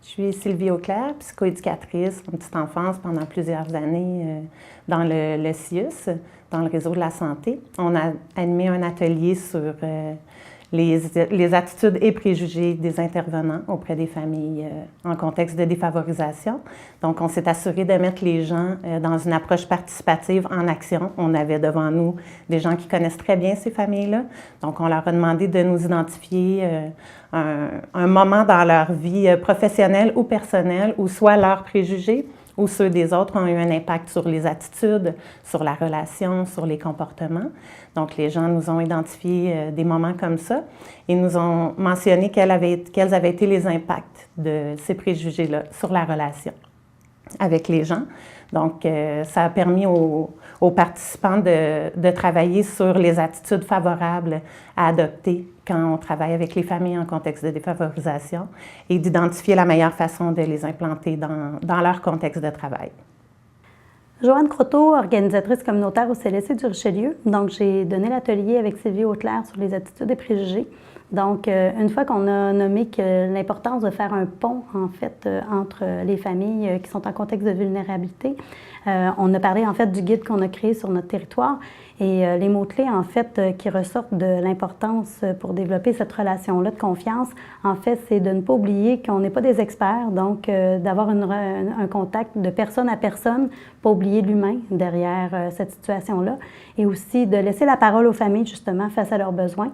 Je suis Sylvie Auclair, psychoéducatrice en petite enfance pendant plusieurs années dans le CIUS, dans le réseau de la santé. On a animé un atelier sur les attitudes et préjugés des intervenants auprès des familles en contexte de défavorisation. Donc, on s'est assuré de mettre les gens dans une approche participative en action. On avait devant nous des gens qui connaissent très bien ces familles-là. Donc, on leur a demandé de nous identifier un moment dans leur vie professionnelle ou personnelle où soit leurs préjugés ou ceux des autres ont eu un impact sur les attitudes, sur la relation, sur les comportements. Donc, les gens nous ont identifié des moments comme ça et nous ont mentionné quels avaient été les impacts de ces préjugés-là sur la relation avec les gens. Donc, ça a permis aux participants de travailler sur les attitudes favorables à adopter quand on travaille avec les familles en contexte de défavorisation et d'identifier la meilleure façon de les implanter dans leur contexte de travail. Joanne Croteau, organisatrice communautaire au CLSC du Richelieu. Donc, j'ai donné l'atelier avec Sylvie Auclair sur les attitudes et préjugés. Donc, une fois qu'on a nommé que l'importance de faire un pont, en fait, entre les familles qui sont en contexte de vulnérabilité, on a parlé, en fait, du guide qu'on a créé sur notre territoire et les mots-clés, en fait, qui ressortent de l'importance pour développer cette relation-là de confiance, en fait, c'est de ne pas oublier qu'on n'est pas des experts, donc d'avoir un contact de personne à personne, pas oublier l'humain derrière cette situation-là, et aussi de laisser la parole aux familles, justement, face à leurs besoins,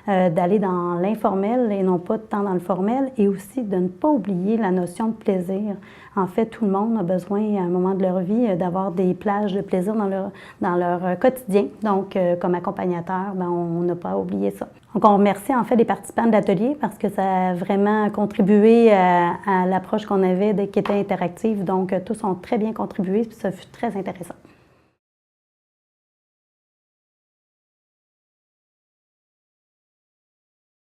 d'aller dans l'informel et non pas tant dans le formel, et aussi de ne pas oublier la notion de plaisir. En fait, tout le monde a besoin, à un moment de leur vie, d'avoir des plages de plaisir dans leur quotidien. Donc, comme accompagnateur, on n'a pas oublié ça. Donc, on remercie en fait les participants de l'atelier parce que ça a vraiment contribué à l'approche qu'on avait qui était interactive. Donc, tous ont très bien contribué, puis ça fut très intéressant.